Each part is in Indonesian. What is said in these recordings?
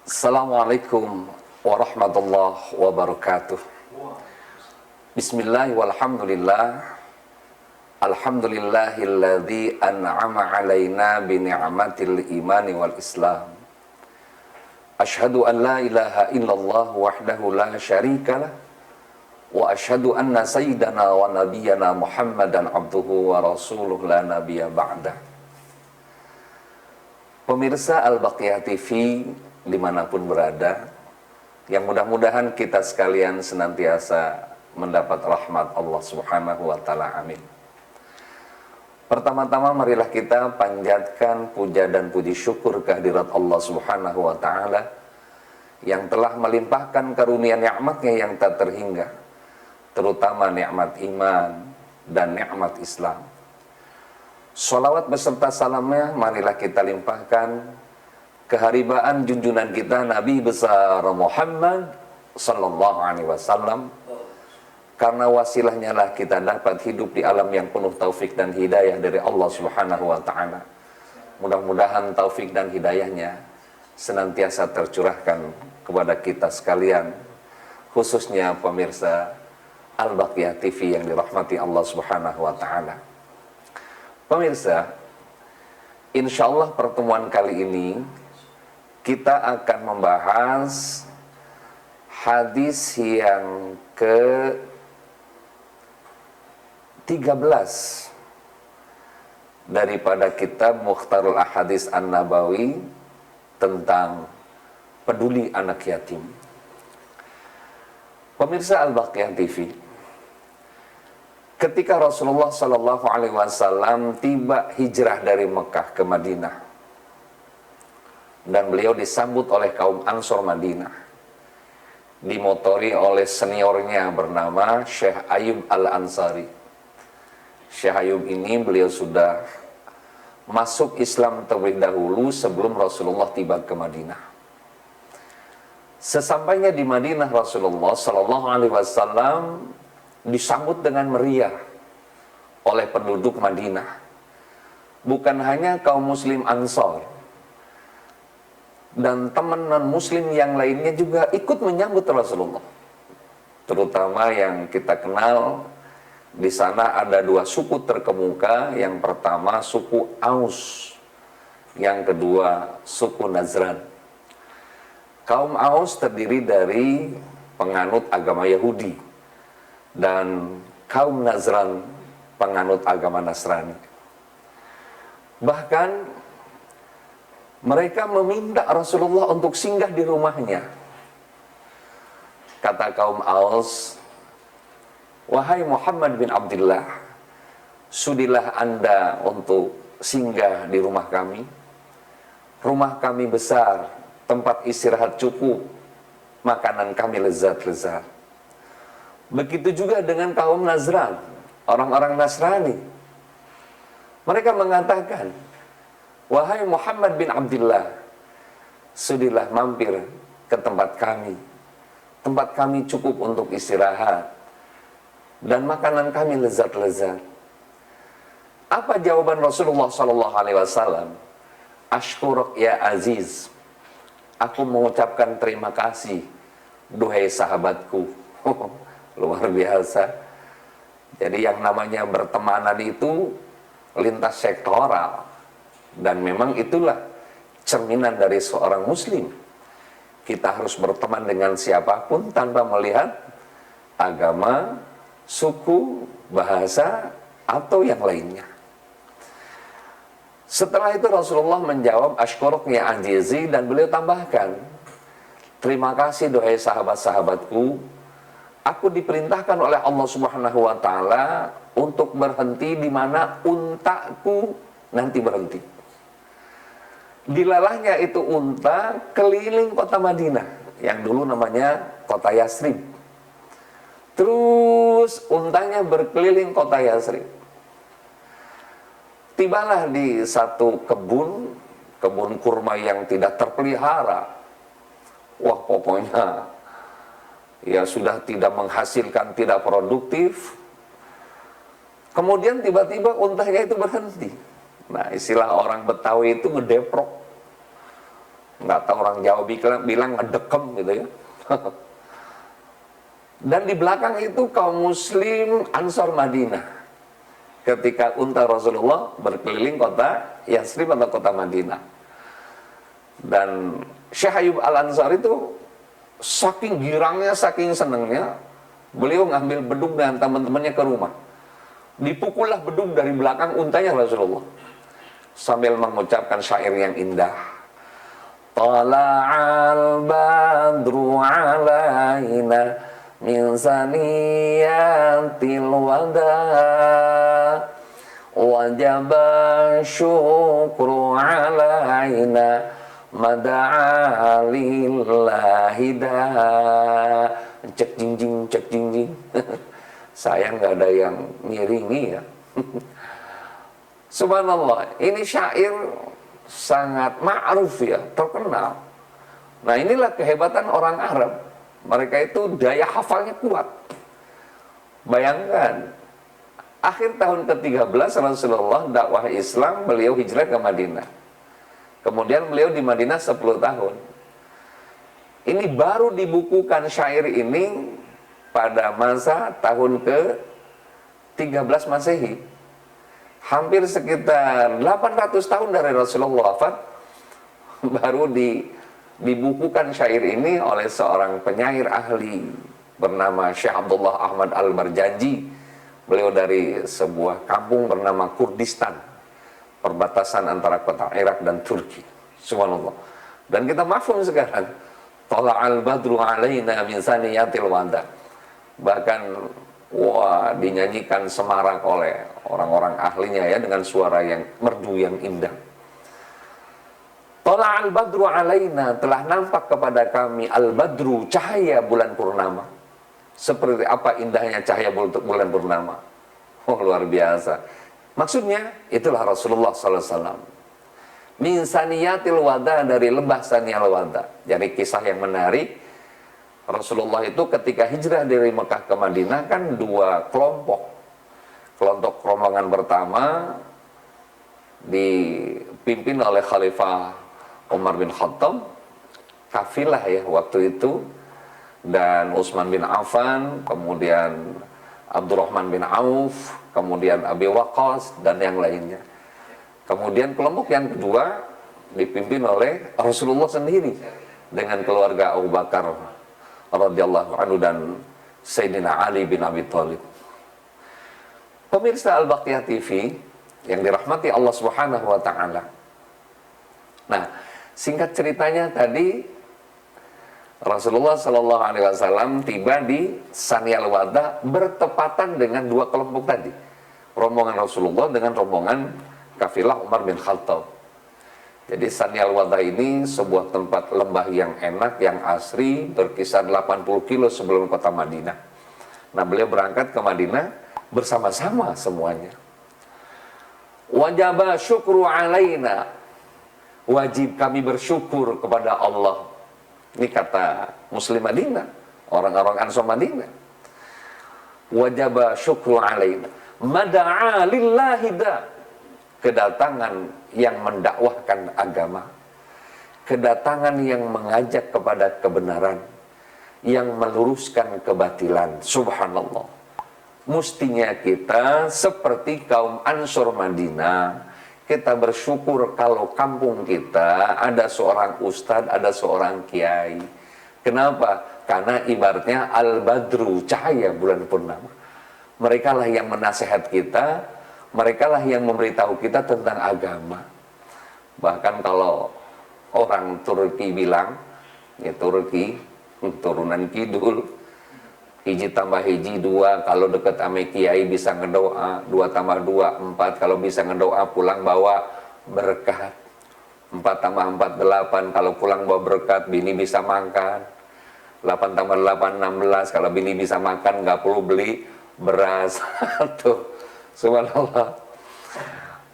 Assalamualaikum warahmatullahi wabarakatuh. Bismillah walhamdulillah. Alhamdulillahilladzi an'ama alaina bi ni'matil imani wal islam. Asyhadu an la ilaha illallah wahdahu la syarikalah wa asyhadu anna sayyidana wa nabiyyana Muhammadan abduhu wa rasuluh la nabiyya ba'dah. Pemirsa Al-Baqiyah TV dimanapun berada, yang mudah-mudahan kita sekalian senantiasa mendapat rahmat Allah Subhanahu wa Ta'ala, amin. Pertama-tama marilah kita panjatkan puja dan puji syukur kehadirat Allah Subhanahu wa Ta'ala yang telah melimpahkan karunia nikmatnya yang tak terhingga, terutama nikmat iman dan nikmat Islam. Sholawat beserta salamnya marilah kita limpahkan keharibaan junjungan kita Nabi besar Muhammad sallallahu alaihi wasallam, karena wasilahnya lah kita dapat hidup di alam yang penuh taufik dan hidayah dari Allah Subhanahu wa Ta'ala. Mudah-mudahan taufik dan hidayahnya senantiasa tercurahkan kepada kita sekalian, khususnya pemirsa Al-Baqiyah TV yang dirahmati Allah Subhanahu wa Ta'ala. Pemirsa, insyaallah pertemuan kali ini kita akan membahas hadis yang ke-13 daripada kitab Mukhtarul Ahadits An-Nabawi tentang peduli anak yatim. Pemirsa Al-Baqiyah TV, ketika Rasulullah Shallallahu Alaihi Wasallam tiba hijrah dari Mekah ke Madinah, dan beliau disambut oleh kaum Ansor Madinah, dimotori oleh seniornya bernama Syekh Ayub Al-Ansari. Syekh Ayub ini beliau sudah masuk Islam terlebih dahulu sebelum Rasulullah tiba ke Madinah. Sesampainya di Madinah, Rasulullah Shallallahu Alaihi Wasallam disambut dengan meriah oleh penduduk Madinah. Bukan hanya kaum muslim Ansor, dan teman non-muslim yang lainnya juga ikut menyambut Rasulullah. Terutama yang kita kenal, di sana ada dua suku terkemuka. Yang pertama suku Aus, yang kedua suku Nazran. Kaum Aus terdiri dari penganut agama Yahudi, dan kaum Nazran penganut agama Nasrani. Bahkan mereka meminta Rasulullah untuk singgah di rumahnya. Kata kaum Aus, "Wahai Muhammad bin Abdullah, sudilah Anda untuk singgah di rumah kami. Rumah kami besar, tempat istirahat cukup, makanan kami lezat-lezat." Begitu juga dengan kaum Nazran, orang-orang Nasrani. Mereka mengatakan, "Wahai Muhammad bin Abdullah, sudilah mampir ke tempat kami. Tempat kami cukup untuk istirahat, dan makanan kami lezat-lezat." Apa jawaban Rasulullah SAW? "Ashkuruk ya Aziz." Aku mengucapkan terima kasih, duhai sahabatku. Luar biasa. Jadi yang namanya bertemanan itu lintas sektoral. Dan memang itulah cerminan dari seorang muslim. Kita harus berteman dengan siapapun tanpa melihat agama, suku, bahasa, atau yang lainnya. Setelah itu Rasulullah menjawab, "Ashkuruk ya azizi," dan beliau tambahkan, "Terima kasih duhai sahabat-sahabatku. Aku diperintahkan oleh Allah Subhanahu wa Ta'ala untuk berhenti di mana untaku nanti berhenti." Dilalahnya itu unta keliling kota Madinah, yang dulu namanya kota Yasrib. Terus untanya berkeliling kota Yasrib. Tibalah di satu kebun kurma yang tidak terpelihara. Wah, pokoknya ya sudah tidak menghasilkan, tidak produktif. Kemudian tiba-tiba untanya itu berhenti. Nah, istilah orang Betawi itu ngedeprok. nggak tahu orang Jawa bilang ngedekem gitu ya. Dan di belakang itu kaum muslim Ansar Madinah. Ketika unta Rasulullah berkeliling kota Yatsrib atau kota Madinah. Dan Syekh Ayyub Al-Ansari itu saking girangnya, saking senengnya, beliau ngambil bedug dan teman-temannya ke rumah. Dipukullah bedug dari belakang untanya Rasulullah, sambil mengucapkan syair yang indah. Tala'al badru alaina min saniyatil wada wajaba syukru alaina mada'a lillahi da. Cek jinjing. Saya nggak ada yang miringi ya. Subhanallah, ini syair sangat ma'ruf ya, terkenal. Nah, inilah kehebatan orang Arab. Mereka itu daya hafalnya kuat. Bayangkan, akhir tahun ke-13 Rasulullah dakwah Islam, beliau hijrah ke Madinah. Kemudian beliau di Madinah 10 tahun. Ini baru dibukukan syair ini pada masa tahun ke-13 Masehi. Hampir sekitar 800 tahun dari Rasulullah wafat, baru dibukukan syair ini oleh seorang penyair ahli bernama Syekh Abdullah Ahmad Al-Barjanji. Beliau dari sebuah kampung bernama Kurdistan, perbatasan antara kota Irak dan Turki. Subhanallah. Dan kita mafhum sekarang, Tala'al badru alaina min saniyatil wada. Bahkan dinyanyikan semarak oleh orang-orang ahlinya ya, dengan suara yang merdu yang indah. Tala'al badru alaina, telah nampak kepada kami al-badru, cahaya bulan purnama. Seperti apa indahnya cahaya bulan purnama. Oh, luar biasa. Maksudnya, itulah Rasulullah SAW. Min saniyatil wada, dari lembah Saniyal Wada. Jadi kisah yang menarik, Rasulullah itu ketika hijrah dari Mekah ke Madinah kan dua kelompok. Kelompok rombongan pertama dipimpin oleh Khalifah Umar bin Khattab, kafilah ya waktu itu, dan Utsman bin Affan, kemudian Abdurrahman bin Auf, kemudian Abi Waqqas, dan yang lainnya. Kemudian kelompok yang kedua dipimpin oleh Rasulullah sendiri dengan keluarga Abu Bakar radhiyallahu anhu dan Sayyidina Ali bin Abi Thalib. Pemirsa Al-Baqiyah TV yang dirahmati Allah Subhanahu wa taala. Nah, singkat ceritanya tadi Rasulullah Shallallahu alaihi wasallam tiba di Saniyal Wada bertepatan dengan dua kelompok tadi. Rombongan Rasulullah dengan rombongan kafilah Umar bin Khattab. Jadi Saniyal Wada ini sebuah tempat lembah yang enak, yang asri, berkisar 80 kilo sebelum kota Madinah. Nah, beliau berangkat ke Madinah bersama-sama semuanya. Wajaba syukru alaina, wajib kami bersyukur kepada Allah. Ini kata Muslim Madinah, orang-orang Ansar Madinah. Wajaba syukru alaina, mada'a lillahi da, kedatangan yang mendakwahkan agama, kedatangan yang mengajak kepada kebenaran, yang meluruskan kebatilan. Subhanallah. Mestinya kita seperti kaum Ansar Madinah, kita bersyukur kalau kampung kita ada seorang ustadz, ada seorang kiai. Kenapa? Karena ibaratnya al-badru, cahaya bulan purnama. Mereka lah yang menasehat kita, mereka lah yang memberitahu kita tentang agama. Bahkan kalau orang Turki bilang, ya Turki, turunan kidul, hiji tambah hiji 2, kalau deket ame kiai bisa ngedoa, 2 tambah 2 4, kalau bisa ngedoa pulang bawa berkat, 4 tambah 4 8, kalau pulang bawa berkat bini bisa makan, 8 tambah 8 16, kalau bini bisa makan nggak perlu beli beras. Tuh, subhanallah.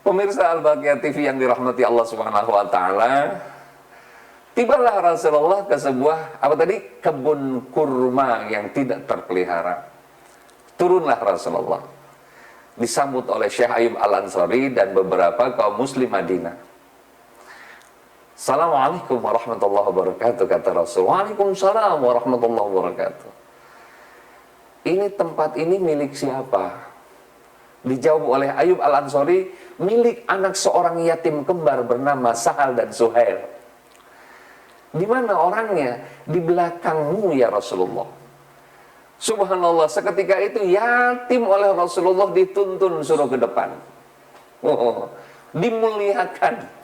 Pemirsa Al-Baqiyah TV yang dirahmati Allah Subhanahu wa taala, tibalah Rasulullah ke sebuah kebun kurma yang tidak terpelihara. Turunlah Rasulullah, disambut oleh Syekh Ayyub Al-Ansari dan beberapa kaum muslim Madinah. Assalamualaikum warahmatullahi wabarakatuh, kata Rasul. Waalaikumsalam warahmatullahi wabarakatuh. Ini tempat ini milik siapa? Dijawab oleh Ayub Al-Ansari, milik anak seorang yatim kembar bernama Sahal dan Suhail. Di mana orangnya? Di belakangmu ya Rasulullah. Subhanallah, seketika itu yatim oleh Rasulullah dituntun suruh ke depan. Dimuliakan.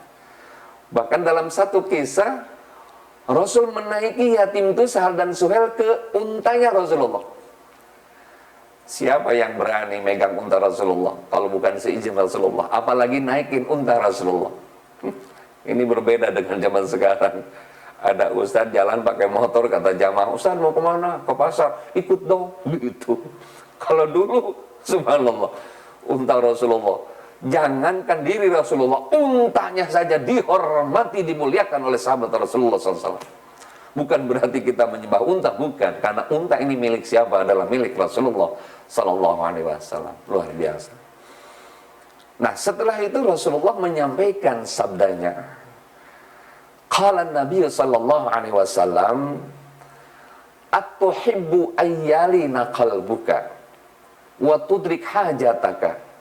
Bahkan dalam satu kisah, Rasul menaiki yatim itu Sahal dan Suhail ke untanya Rasulullah. Siapa yang berani megang unta Rasulullah kalau bukan seizin Rasulullah? Apalagi naikin unta Rasulullah. Ini berbeda dengan zaman sekarang. Ada ustadz jalan pakai motor, kata jamaah, ustadz mau kemana? Ke pasar. Ikut dong. Gitu. Kalau dulu, subhanallah, unta Rasulullah, jangankan diri Rasulullah, untanya saja dihormati, dimuliakan oleh sahabat Rasulullah SAW. Bukan berarti kita menyembah unta, bukan. Karena unta ini milik siapa? Adalah milik Rasulullah Sallallahu Alaihi Wasallam. Luar biasa. Nah, setelah itu Rasulullah menyampaikan sabdanya. Qala Nabi Sallallahu Alaihi Wasallam, "Atuhibbu ayyalina qalbuka wa tudrik hajataka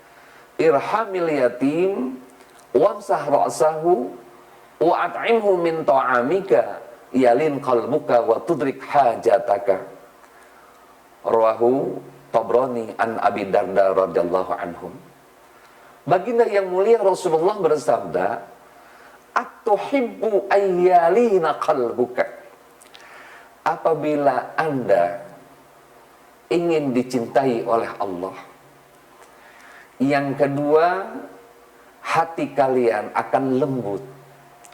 irhamil yatim wamsah ra'sahu wa at'imhu min ta'amika yalin qalbuka wa tudrik hajataka." Rawahu Tabrani an Abi Darda radhiyallahu anhum. Baginda yang mulia Rasulullah bersabda, "Atuhibbu ayyalina qalbuka." Apabila Anda ingin dicintai oleh Allah, yang kedua, hati kalian akan lembut,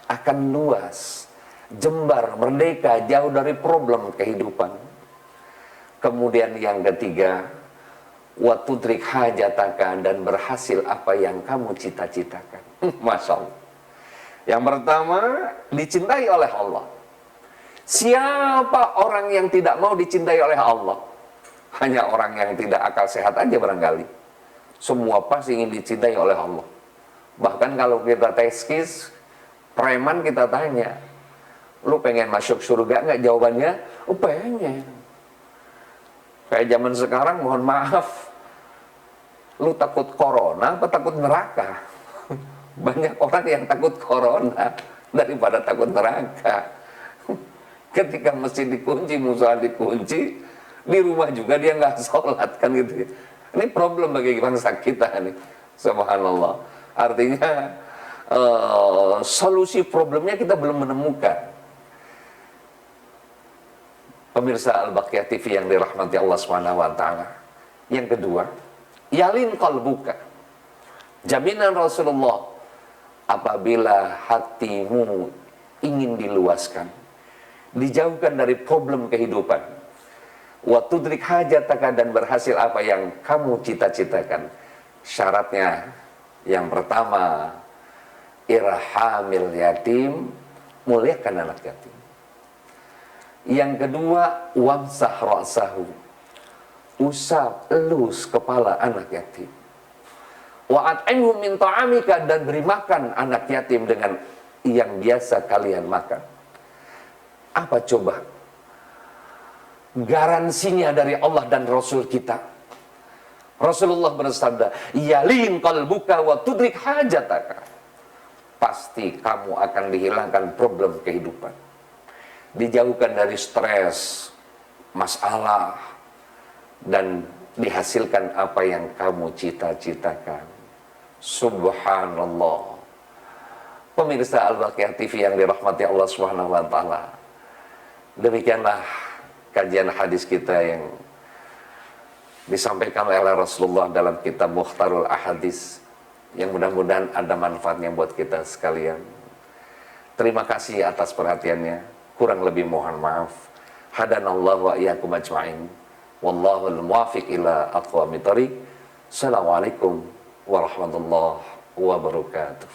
akan luas, jembar, merdeka, jauh dari problem kehidupan. Kemudian yang ketiga, wa tudrik hajataka, dan berhasil apa yang kamu cita-citakan. Masya Allah. Yang pertama, dicintai oleh Allah. Siapa orang yang tidak mau dicintai oleh Allah? Hanya orang yang tidak akal sehat aja barangkali. Semua pasti ingin dicintai oleh Allah. Bahkan kalau kita teskis, preman kita tanya, lu pengen masuk surga nggak? Jawabannya, oh pengen. Kayak zaman sekarang, mohon maaf, lu takut corona apa takut neraka? Banyak orang yang takut corona daripada takut neraka. Ketika masjid dikunci, musola dikunci, di rumah juga dia nggak sholat, kan gitu. Ini problem bagi bangsa kita nih, subhanallah. Artinya solusi problemnya kita belum menemukan. Pemirsa Al-Baqiyah TV yang dirahmati Allah SWT. Yang kedua, yalin qalbuka. Jaminan Rasulullah, apabila hatimu ingin diluaskan, dijauhkan dari problem kehidupan, wa tudrik hajataka, dan berhasil apa yang kamu cita-citakan. Syaratnya, yang pertama, irhamil yatim, muliakan anak yatim. Yang kedua, wamsah ra'sahu, usap, elus kepala anak yatim. Wa at'imhu min ta'amika, dan beri makan anak yatim dengan yang biasa kalian makan. Apa coba garansinya dari Allah dan Rasul kita? Rasulullah bersabda, yalin qalbuka wa tudrik hajataka. Pasti kamu akan dihilangkan problem kehidupan, dijauhkan dari stres, masalah, dan dihasilkan apa yang kamu cita-citakan. Subhanallah. Pemirsa Al-Baqiyah TV yang dirahmati Allah SWT, demikianlah kajian hadis kita yang disampaikan oleh Rasulullah dalam kitab Mukhtarul Ahadis, yang mudah-mudahan ada manfaatnya buat kita sekalian. Terima kasih atas perhatiannya. Kurang lebih mohon maaf. Hadanallahu wa iyyakum ajma'in. Wallahul muwaffiq ila aqwamit thoriq. Assalamualaikum warahmatullahi wabarakatuh.